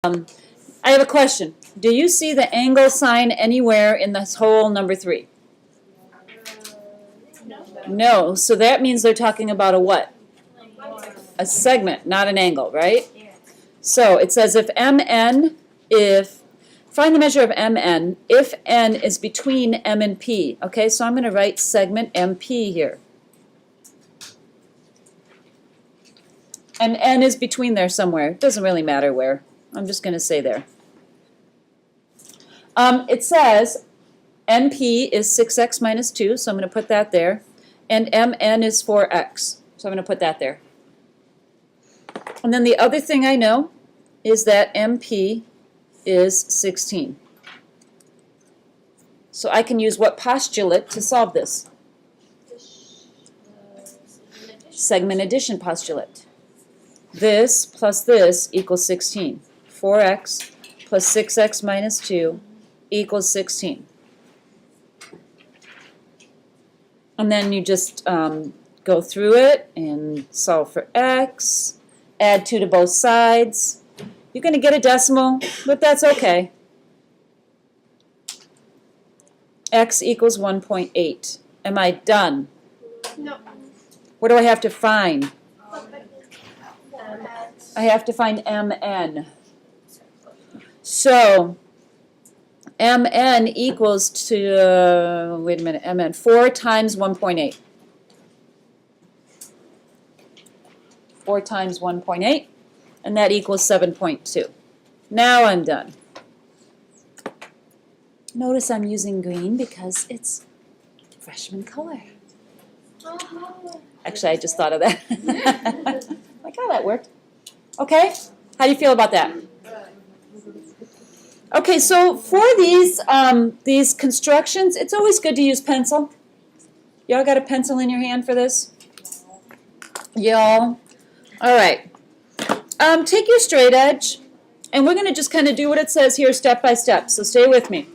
I have a question. Do you see the angle sign anywhere in this whole number 3? No. So that means they're talking about a what? A segment, not an angle, right? So it says find the measure of mn if n is between m and p. Okay, so I'm going to write segment MP here. And n is between there somewhere. It doesn't really matter where. I'm just going to say there. It says NP is 6x minus 2, so I'm going to put that there. And MN is 4x, so I'm going to put that there. And then the other thing I know is that MP is 16. So I can use what postulate to solve this? Segment addition postulate. This plus this equals 16. 4x plus 6x minus 2 equals 16. And then you just go through it and solve for x, add 2 to both sides. You're going to get a decimal, but that's okay. X equals 1.8. Am I done? No. What do I have to find? I have to find MN. So MN equals to, wait a minute, MN, 4 times 1.8. 4 times 1.8, and that equals 7.2. Now I'm done. Notice I'm using green because it's freshman color. Actually, I just thought of that. Like, oh, that worked. Okay, how do you feel about that? Okay, so for these constructions, it's always good to use pencil. Y'all got a pencil in your hand for this? Y'all? All right. Take your straight edge, and we're going to just kind of do what it says here step by step, so stay with me.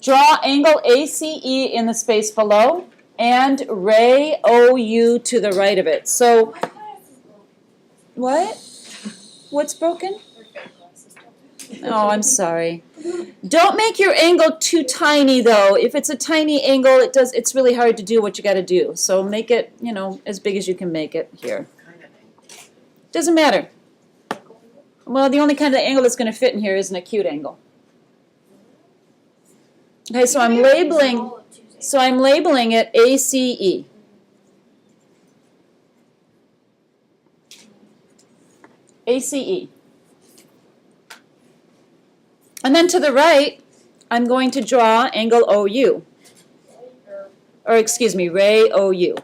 Draw angle ACE in the space below, and ray OU to the right of it. So, what? What's broken? Oh, I'm sorry. Don't make your angle too tiny, though. If it's a tiny angle, it's really hard to do what you got to do. So make it, as big as you can make it here. Doesn't matter. Well, the only kind of angle that's going to fit in here is an acute angle. Okay, so I'm labeling it ACE. ACE. And then to the right, I'm going to draw angle OU. Or excuse me, ray OU.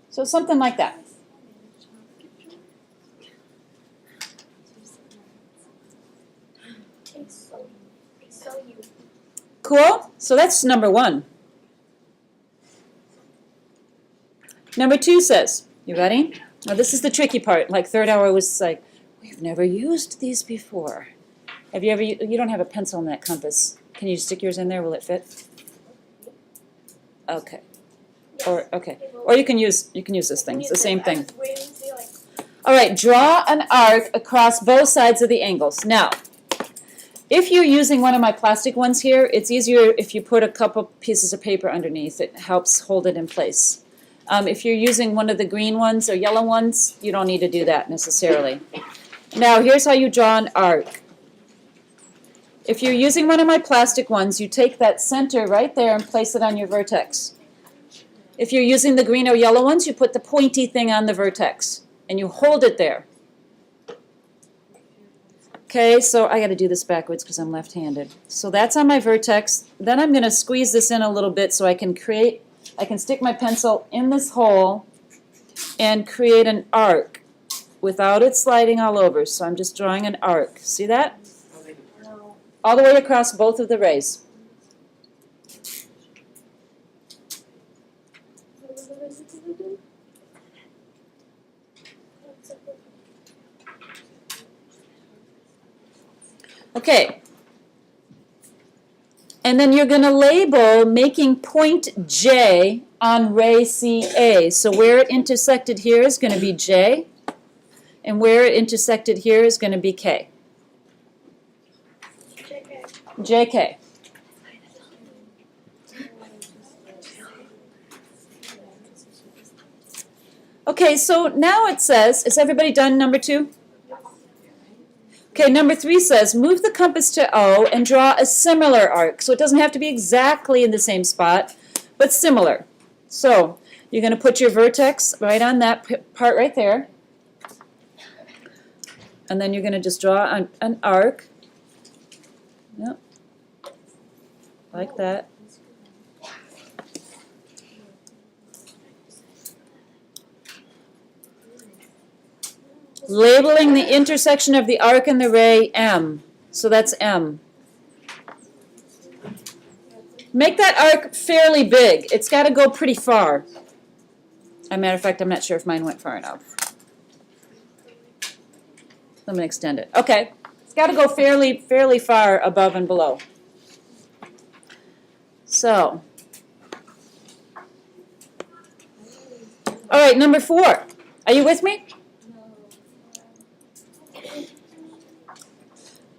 So something like that. Cool? So that's number 1. Number 2 says, you ready? Now this is the tricky part. Like third hour was like, we've never used these before. Have you ever, you don't have a pencil in that compass. Can you stick yours in there? Will it fit? Okay. Or okay. Or you can use this thing. It's the same thing. All right, draw an arc across both sides of the angles. Now, if you're using one of my plastic ones here, it's easier if you put a couple pieces of paper underneath. It helps hold it in place. If you're using one of the green ones or yellow ones, you don't need to do that necessarily. Now, here's how you draw an arc. If you're using one of my plastic ones, you take that center right there and place it on your vertex. If you're using the green or yellow ones, you put the pointy thing on the vertex, and you hold it there. Okay, so I got to do this backwards because I'm left-handed. So that's on my vertex. Then I'm going to squeeze this in a little bit so I can stick my pencil in this hole and create an arc without it sliding all over. So I'm just drawing an arc. See that? All the way across both of the rays. Okay. And then you're going to label making point J on ray CA. So where it intersected here is going to be J, and where it intersected here is going to be K. JK. Okay, so now it says, is everybody done number 2? Okay, number 3 says, move the compass to O and draw a similar arc. So it doesn't have to be exactly in the same spot, but similar. So you're going to put your vertex right on that part right there. And then you're going to just draw an arc. Yep. Like that. Labeling the intersection of the arc and the ray M. So that's M. Make that arc fairly big. It's got to go pretty far. As a matter of fact, I'm not sure if mine went far enough. Let me extend it. Okay. It's got to go fairly far above and below. So. All right, number 4. Are you with me?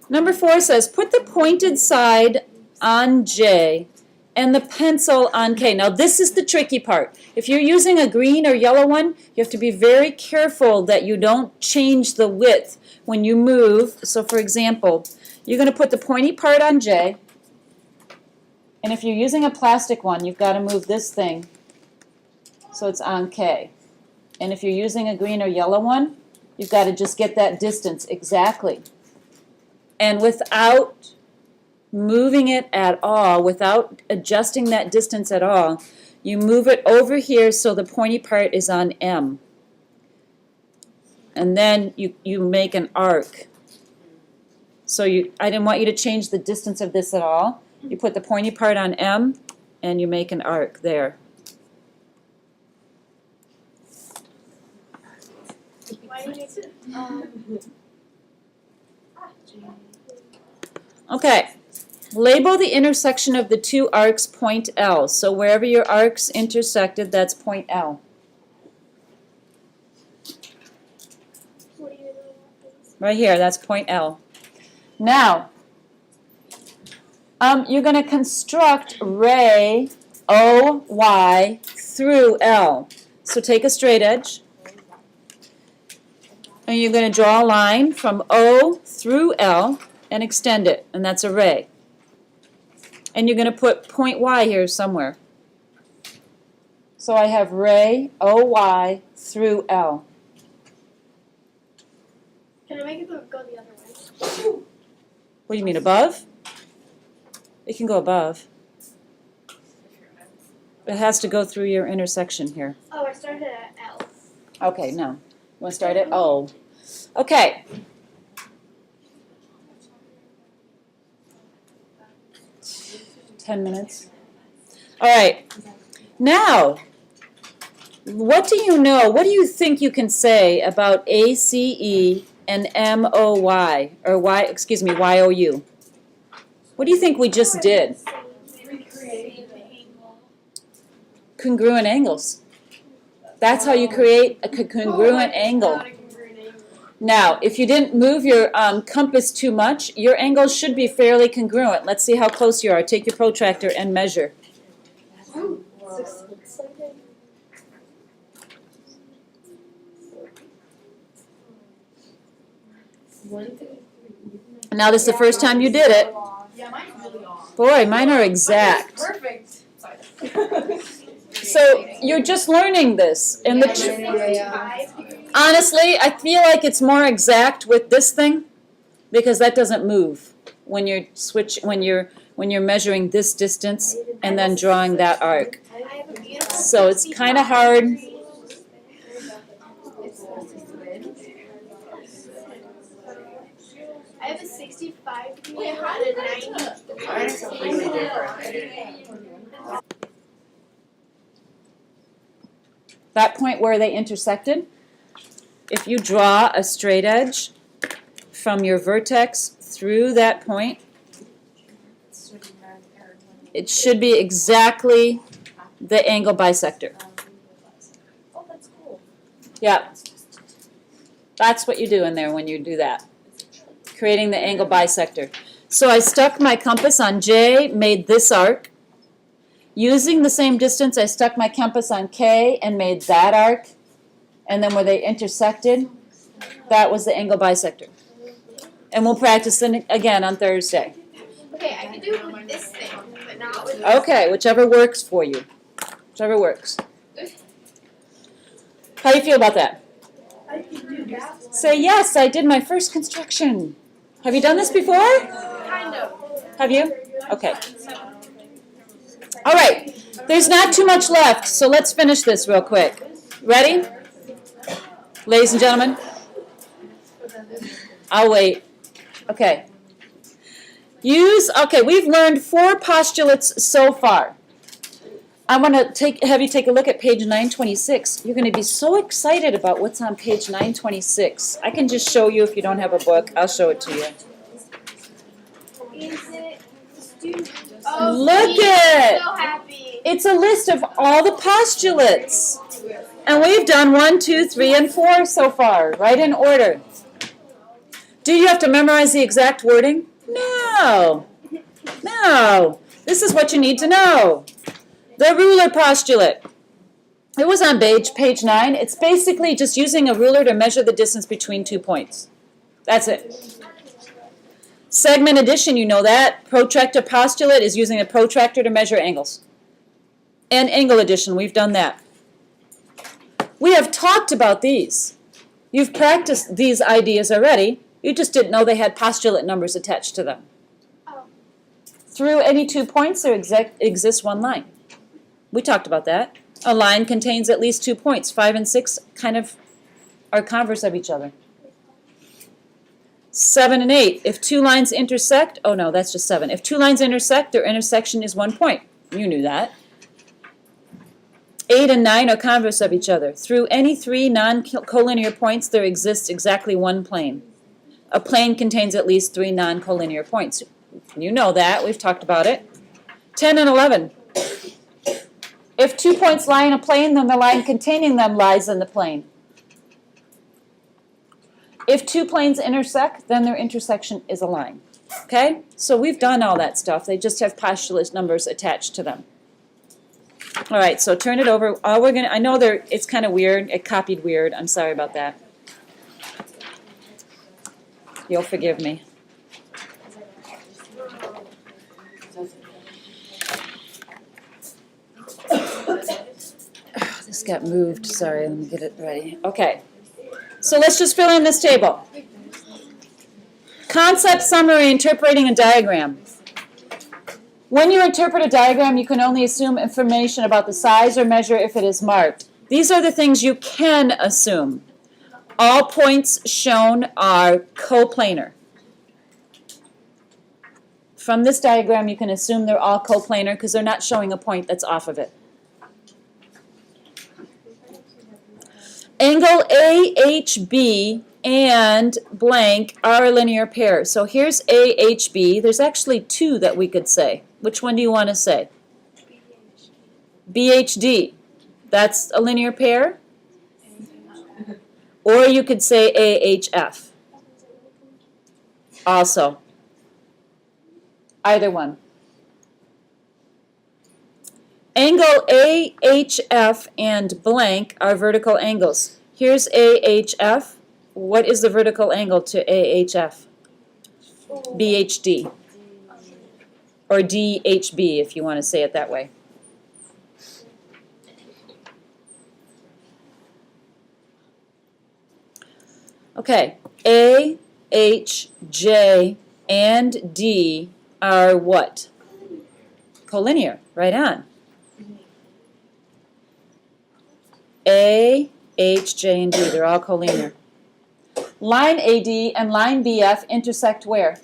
Number 4 says, put the pointed side on J and the pencil on K. Now this is the tricky part. If you're using a green or yellow one, you have to be very careful that you don't change the width when you move. So for example, you're going to put the pointy part on J, and if you're using a plastic one, you've got to move this thing so it's on K. And if you're using a green or yellow one, you've got to just get that distance exactly. And without moving it at all, without adjusting that distance at all, you move it over here so the pointy part is on M. And then you make an arc. So I didn't want you to change the distance of this at all. You put the pointy part on M and you make an arc there. Okay, label the intersection of the 2 arcs point L. So wherever your arcs intersected, that's point L. Right here, that's point L. Now, you're going to construct ray OY through L. So take a straight edge, and you're going to draw a line from O through L and extend it, and that's a ray. And you're going to put point Y here somewhere. So I have ray OY through L. Can I make it go the other way? What do you mean, above? It can go above. It has to go through your intersection here. Oh, I started at L. Okay, no. You want to start at O. Okay. $10 minutes. All right. Now, what do you know? What do you think you can say about ACE and MOY, or YOU? What do you think we just did? Congruent angles. That's how you create a congruent angle. Now, if you didn't move your compass too much, your angles should be fairly congruent. Let's see how close you are. Take your protractor and measure. Now, this is the first time you did it. Yeah, mine's really off. Boy, mine are exact. Perfect. So you're just learning this. And honestly, I feel like it's more exact with this thing because that doesn't move when you're when you're measuring this distance and then drawing that arc. So it's kind of hard. I have a 65 degree and a 90. Mine's completely different. That point where they intersected, if you draw a straight edge from your vertex through that point, it should be exactly the angle bisector. Oh, that's cool. Yeah. That's what you do in there when you do that. Creating the angle bisector. So I stuck my compass on J, made this arc. Using the same distance, I stuck my compass on K and made that arc. And then where they intersected, that was the angle bisector. And we'll practice it again on Thursday. Okay, I can do it with this thing, but not with this. Okay, whichever works for you. Whichever works. How do you feel about that? I can do that. Say, yes, I did my first construction. Have you done this before? Kind of. Have you? Okay. All right. There's not too much left, so let's finish this real quick. Ready? Ladies and gentlemen? I'll wait. Okay. Okay, we've learned 4 postulates so far. I want to have you take a look at page 926. You're going to be so excited about what's on page 926. I can just show you if you don't have a book. I'll show it to you. Is it student? Oh, Look he's it! so happy. It's a list of all the postulates. And we've done 1, 2, 3, and 4 so far, right in order. Do you have to memorize the exact wording? No. No. This is what you need to know. The ruler postulate. It was on page 9. It's basically just using a ruler to measure the distance between 2 points. That's it. Segment addition, you know that. Protractor postulate is using a protractor to measure angles. And angle addition, we've done that. We have talked about these. You've practiced these ideas already. You just didn't know they had postulate numbers attached to them. Oh. Through any 2 points, there exists one line. We talked about that. A line contains at least 2 points. 5 and 6 kind of are converse of each other. 7 and 8. If 2 lines intersect, oh no, that's just 7. If 2 lines intersect, their intersection is 1 point. You knew that. 8 and 9 are converse of each other. Through any 3 non-collinear points, there exists exactly 1 plane. A plane contains at least 3 non-collinear points. You know that. We've talked about it. 10 and 11. If 2 points lie in a plane, then the line containing them lies in the plane. If 2 planes intersect, then their intersection is a line. Okay? So we've done all that stuff. They just have postulate numbers attached to them. All right, so turn it over. I know it's kind of weird. It copied weird. I'm sorry about that. You'll forgive me. This got moved. Sorry, let me get it ready. Okay. So let's just fill in this table. Concept summary, interpreting a diagram. When you interpret a diagram, you can only assume information about the size or measure if it is marked. These are the things you can assume. All points shown are coplanar. From this diagram, you can assume they're all coplanar because they're not showing a point that's off of it. Angle AHB and blank are a linear pair. So here's AHB. There's actually 2 that we could say. Which one do you want to say? BHD. That's a linear pair. Or you could say AHF. Also. Either one. Angle AHF and blank are vertical angles. Here's AHF. What is the vertical angle to AHF? BHD. Or DHB if you want to say it that way. Okay, A, H, J, and D are what? Collinear, right on. A, H, J, and D, they're all collinear. Line AD and line BF intersect where?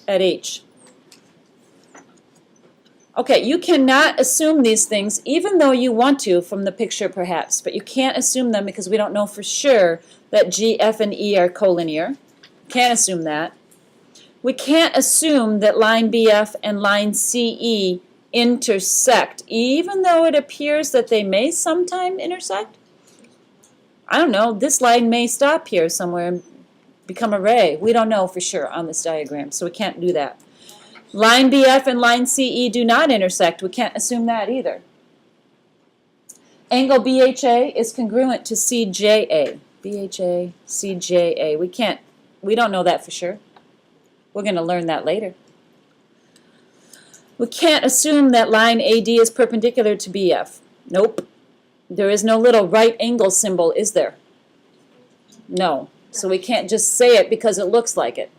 At H. Okay, you cannot assume these things, even though you want to from the picture perhaps, but you can't assume them because we don't know for sure that G, F, and E are collinear. Can't assume that. We can't assume that line BF and line CE intersect, even though it appears that they may sometime intersect. I don't know, this line may stop here somewhere and become a ray. We don't know for sure on this diagram, so we can't do that. Line BF and line CE do not intersect. We can't assume that either. Angle BHA is congruent to CJA. BHA, CJA. We don't know that for sure. We're going to learn that later. We can't assume that line AD is perpendicular to BF. Nope. There is no little right angle symbol, is there? No. So we can't just say it because it looks like it.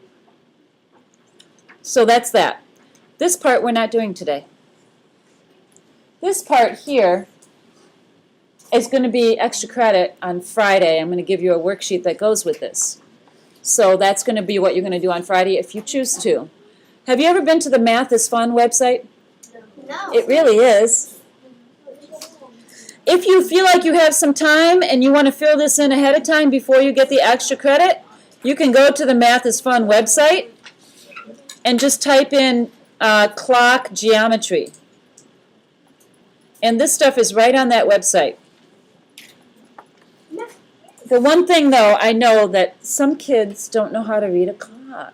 So that's that. This part we're not doing today. This part here is going to be extra credit on Friday. I'm going to give you a worksheet that goes with this. So that's going to be what you're going to do on Friday if you choose to. Have you ever been to the Math is Fun website? No. It really is. If you feel like you have some time and you want to fill this in ahead of time before you get the extra credit, you can go to the Math is Fun website and just type in clock geometry. And this stuff is right on that website. The one thing, though, I know that some kids don't know how to read a clock.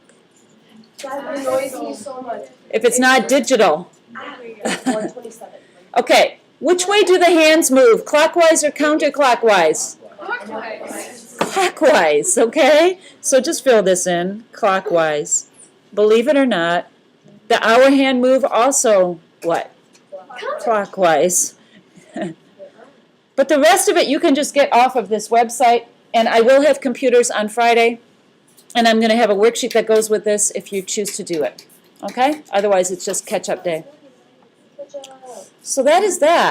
That annoys me so much. If it's not digital. 127. Okay, which way do the hands move? Clockwise or counterclockwise? Clockwise, okay? So just fill this in, clockwise. Believe it or not, the hour hand move also, what? Clockwise. But the rest of it you can just get off of this website, and I will have computers on Friday, and I'm going to have a worksheet that goes with this if you choose to do it. Okay? Otherwise, it's just catch-up day. Good job. So that is that.